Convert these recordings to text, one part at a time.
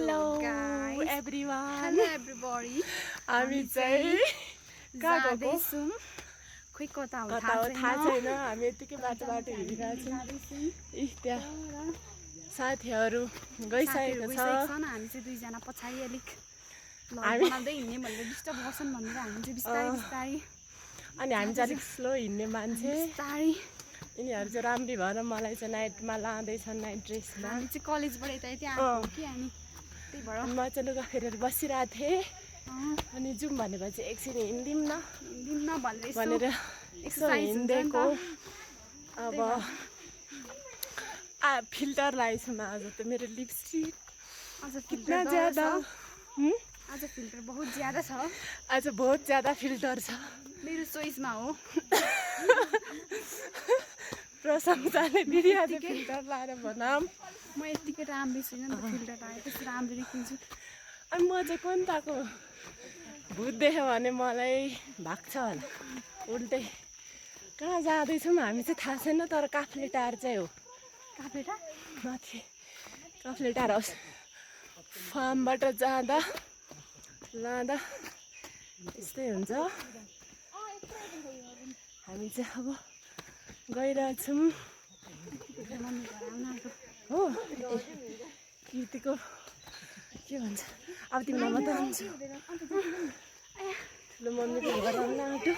Hello guys. everyone. Hello everybody. हामी चाहिँ जाँदैछौँ खोइ कता हो थाहा छैन हामी यतिकै बाटो हिँडिरहेछौँ त्यहाँ साथीहरू गइसकेको छ हामी चाहिँ दुईजना पछाडि अलिक बनाउँदै हिँड्ने भनेर डिस्टर्ब गर्छन् भनेर हामी चाहिँ बिस्तारै बिस्तारै अनि हामी चाहिँ अलिक स्लो हिँड्ने मान्छे बिस्तारै यिनीहरू चाहिँ राम्री भएर मलाई चाहिँ नाइटमा लाँदैछन् नाइट ड्रेसमा हामी चाहिँ कलेजबाट यता यति आएको कि अनि त्यही भएर म चाहिँ लुगा फेरेर बसिरहेको थिएँ अनि जाउँ भनेपछि एकछिन हिँड्दिउँ न भनेर यसो हिँडिदिएको अब फिल्टर लगाएछु म आज त मेरो लिपस्टिक आज कितना ज्यादा आज फिल्टर बहुत ज्यादा छ आज बहुत ज्यादा फिल्टर छ मेरो चोइसमा हो प्रशंसाले दिदिहाल्यो फिल्टर लाएर बनाम म यतिकै राम्रै छुइनँ नि त फिल्टर लगाएर त्यस्तो राम्रो देखिन्छु अनि म चाहिँ कोन्ताको भूत देख्यो भने मलाई भाग्छ होला उल्टै कहाँ जाँदैछौँ हामी चाहिँ थाहा छैन तर काफ्लेटार चाहिँ हो काफ्लेटार माथि काफ्लेटार हाउस फार्मबाट लाँदा यस्तै हुन्छ हामी चाहिँ अब गइरहेछौँ हो कृतिको के भन्छ अब तिमीलाई मात्रै भन्छु ठुलो मम्मीको घर आउन आँट्यो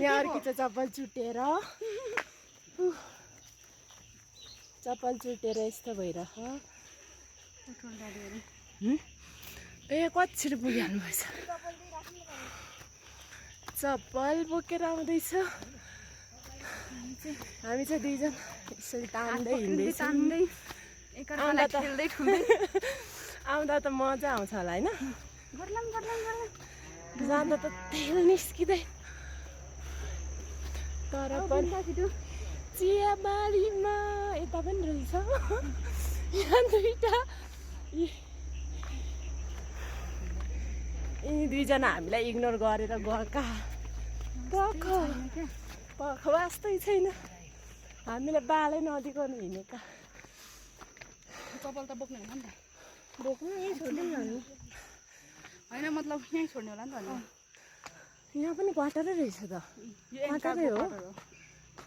यहाँ अर्की चाहिँ चप्पल चुटेर यस्तो भइरह ए कति पुगिहाल्नु भएछ चप्पल बोकेर आउँदैछ हामी चाहिँ दुईजना यसरी तान्दै हिँड्दैछौँ आउँदा त मजा आउँछ होला होइन जाँदा त तेल निस्किँदैन तर पनि चियाबारीमा यता पनि रहेछ यहाँ दुईटा यिनी दुईजना हामीलाई इग्नोर गरेर गएका पख वास्तै छैन हामीलाई बालै नदिकन हिँडेका चप्पल त बोक्नु होइन नि त बोक्नु यहीँ छोडिदिउँ न होइन मतलब यहीँ छोड्ने होला नि त यहाँ पनि क्वार्टरै रहेछ त क्वार्टरै हो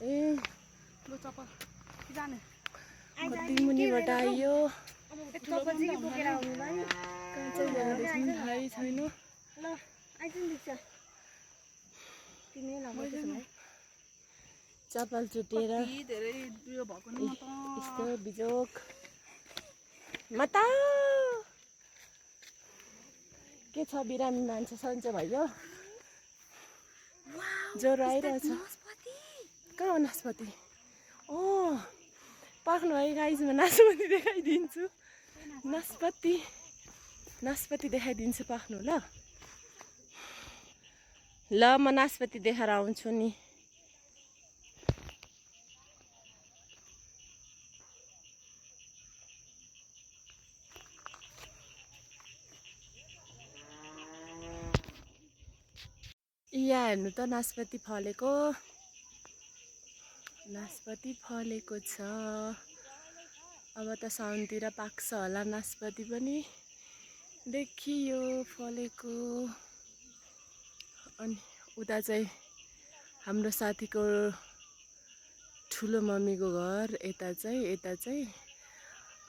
ए लु चप्पल जाने कति मुनिबाट आइयो चप्पल चाहिँ बोकेर आउनु भयो कहाँ चाहिँ जाँदैछौँ थाहै छैन ल आइदिनु दिन्छ तिमी चप्पल चुटेर धेरै उयो भएको नि यस्तो बिजोक मत के छ बिरामी मान्छे सन्चो भयो ज्वरो आइरहेछ कहाँ हो नास्पति पाक्नु है गाइजमा नास्पति देखाइदिन्छु नास्पति देखाइदिन्छु पाक्नु ल म नास्पति देखाएर आउँछु नि यहाँ हेर्नु त नास्पति फलेको छ अब त साउनतिर पाक्छ होला नास्पति पनि देखियो फलेको अनि उता चाहिँ हाम्रो साथीको ठुलो मम्मीको घर यता चाहिँ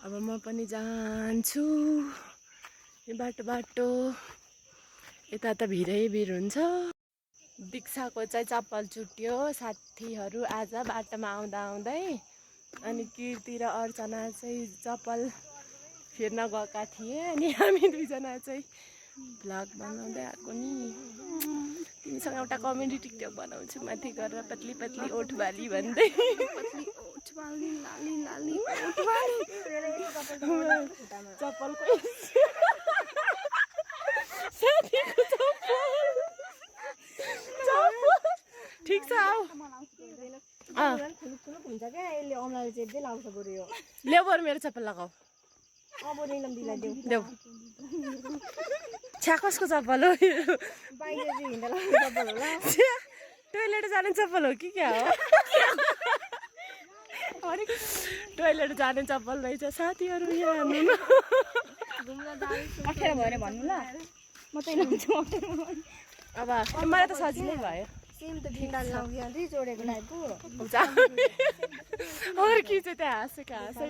अब म पनि जान्छु यो बाटो यता त भिरै हुन्छ दीक्षाको चाहिँ चप्पल चुट्यो साथीहरू आज बाटोमा आउँदै अनि कीर्ति र अर्चना चाहिँ चप्पल फेर्न गएका थिए अनि हामी दुईजना चाहिँ भ्लग बनाउँदै आएको नि तिमीसँग एउटा कमेडी टिकटक बनाउँछु माथि गरेर पतली पतली ओठ बाली भन्दै चप्पलको साथीको ठिक छ आऊ हुन्छ क्या यसले औँलाले चेप्दै लाउँछ बरु यो ल्याउ बरु मेरो चप्पल लगाऊ देऊ छ्या कसको चप्पल हो टोइलेट जाने चप्पल हो कि क्या हो टोइलेट जाने चप्पल रहेछ साथीहरू यहाँ अप्ठ्यारो भयो भने भन्नु ल म चाहिँ लाउँछु अप्ठ्यारो अब मलाई त सजिलै भयो सेम त ढिँडा लग्यो जोडेको टाइपको हुन्छ अरू के चाहिँ त्यहाँ हाँसेको हाँसै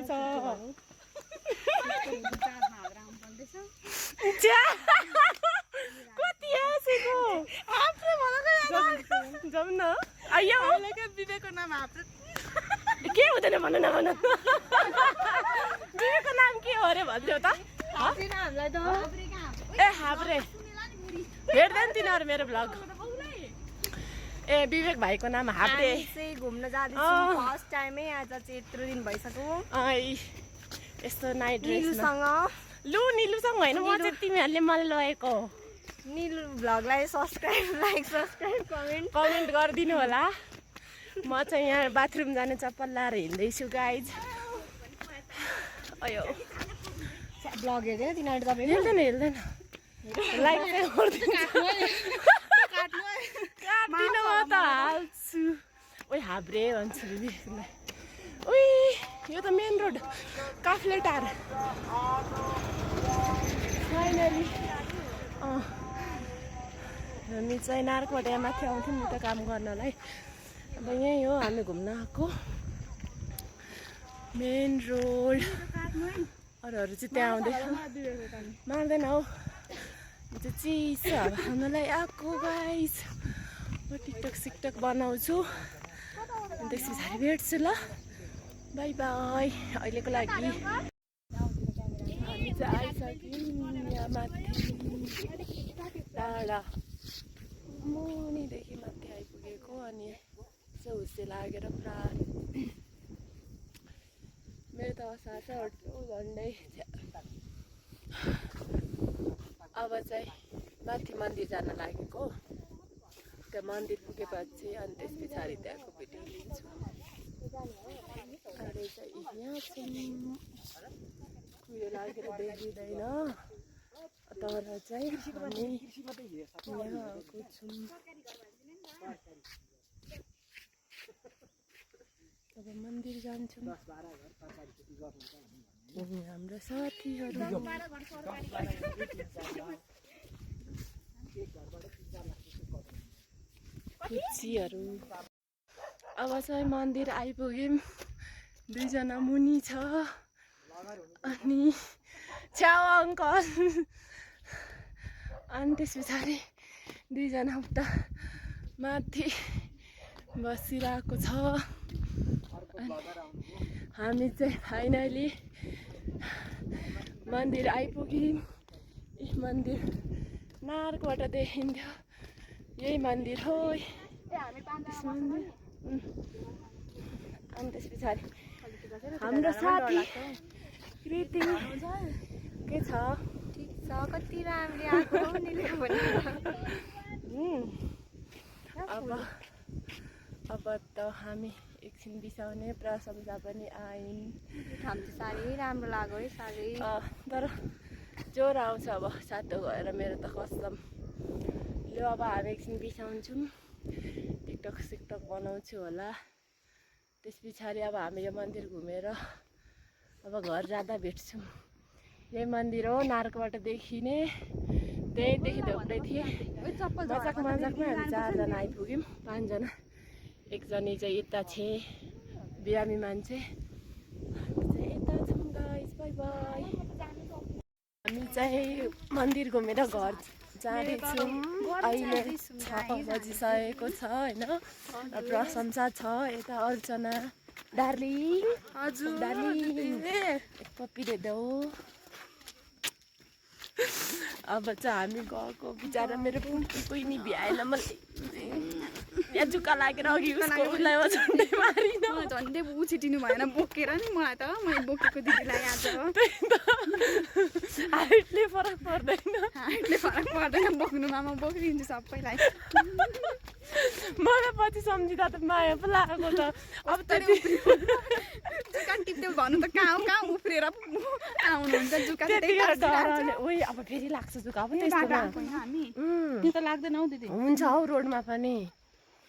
छ कति हाँसेको जाउँ न आइयो विवेकको नाम हाप्रे के हुँदैन भन न भन विवेकको नाम के हो अरे भनिदेऊ त हामीलाई त ए हाब्रे हेर्दैन तिनीहरू मेरो भ्लग ए विवेक भाइको नाम हाब्रे चाहिँ घुम्न जाँदैछौँ फर्स्ट टाइमै आज चाहिँ यत्रो दिन भइसक्यो यस्तो नाइट ड्रेसमा निलुसँग लु निलुसँग होइन म चाहिँ तिमीहरूले मलाई लगेको निलु भ्लगलाई सब्सक्राइब लाइक सब्सक्राइब कमेन्ट गरिदिनु होला म चाहिँ यहाँ बाथरुम जाने चप्पल लाएर हिँड्दैछु गाइज अयो भ्लग हेऱ्यो तिनीहरू तपाईँले हेर्दैन हेर्दैन लाइक चाहिँ काट्दिनँ म त हाल्छु ओइ हाब्रे भन्छु विवेकलाई उही यो त मेन रोड काफ्लेटार फाइनली हामी चाहिँ नार्कबाट यहाँ माथि आउँथ्यौँ नि त काम गर्नलाई अब यहीँ हो हामी घुम्न आएको मेन रोड अरूहरू चाहिँ त्यहाँ आउँदैछ मार्दैन हौ म चाहिँ चिसो हावा खानलाई आएको गाइस म टिकटक सिकटक बनाउँछु अनि त्यस पछाडि भेट्छु ल बाई बाई अहिलेको लागि हामी चाहिँ आइसक्यौँ यहाँ माथि टाढा मुनिदेखि माथि आइपुगेको अनि चाहिँ हुस्से लागेर पुरा मेरो त सास झन्डै अब चाहिँ माथि मन्दिर जान लागेको त्यहाँ मन्दिर पुगेपछि अनि त्यस पछाडि त्यहाँको भिडियो लिन्छु अरे चाहिँ यहाँ उयो लागेर देखिँदैन तर चाहिँ हामी यहाँ आएको छौँ अब मन्दिर जान्छौँ हाम्रो साथीहरू कुचीहरू अब चाहिँ मन्दिर आइपुग्यौँ दुईजना मुनि छ अनि छ्याउ अङ्कल अनि त्यस पछाडि दुईजना उता माथि बसिरहेको छ हामी चाहिँ फाइनली मन्दिर आइपुग्यौँ यी मन्दिर नार्कबाट देखिन्थ्यो यही मन्दिर हो मन्दिर अनि त्यस पछाडि हाम्रो साथी कृति के छ ठिक छ कति राम्रो आएको अब त हामी एकछिन बिसाउने प्रशंसा पनि आइन् हामी चाहिँ साह्रै राम्रो लाग्यो है साह्रै तर ज्वरो आउँछ अब सातो गएर मेरो त कसम लु अब हामी एकछिन बिसाउँछौँ टिकटक सिकटक बनाउँछु होला त्यस पछाडि अब हामी यो मन्दिर घुमेर अब घर जाँदा भेट्छौँ यही मन्दिर हो नार्कबाट देखिने त्यहीँदेखि देउदै थिएँ मजाक मजाकमा हामी 4 जना आइपुग्यौँ 5 जना एकजनी चाहिँ यता छे बिरामी मान्छे यता छौँ गाइस बाई बाई हामी चाहिँ मन्दिर घुमेर घर जाँदैछौँ अहिले 6 बजिसकेको छ होइन प्रशंसा छ यता अर्चना डार्लिङ हजुर डार्लिङ एक पप्पी दे दो अब चाहिँ हामी गएको बिचरा मेरो कोही नि भ्याएन मैले यहाँ जुका लागेर अघि उसको उसलाई झन्डै मारिन झन्डै उछिटिनु भएन बोकेर नि मलाई त मैले बोकेको दिदीलाई आज हाइटले फरक पर्दैन हाइटले फरक पर्दैन बोक्नुमा म बोकिदिन्छु सबैलाई मलाई पछि सम्झिँदा त माया पो लागेको त अब त जुका टिप्दै भन्नु त कहाँ उफ्रेर आउनुहुन्छ जुका उही अब फेरि लाग्छ जुका पनि हामी त्यो त लाग्दैन हौ दिदी हुन्छ हौ रोडमा पनि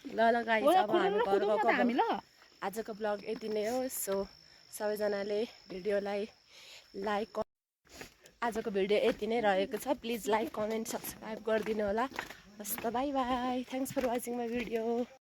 ल गाइस अब हामी घर गएको आजको ब्लग यति नै हो सो सबैजनाले भिडियोलाई लाइक आजको भिडियो यति नै रहेको छ। प्लिज लाइक कमेन्ट सब्सक्राइब गरिदिनु होला। हस् त bye bye. Thanks for watching my video.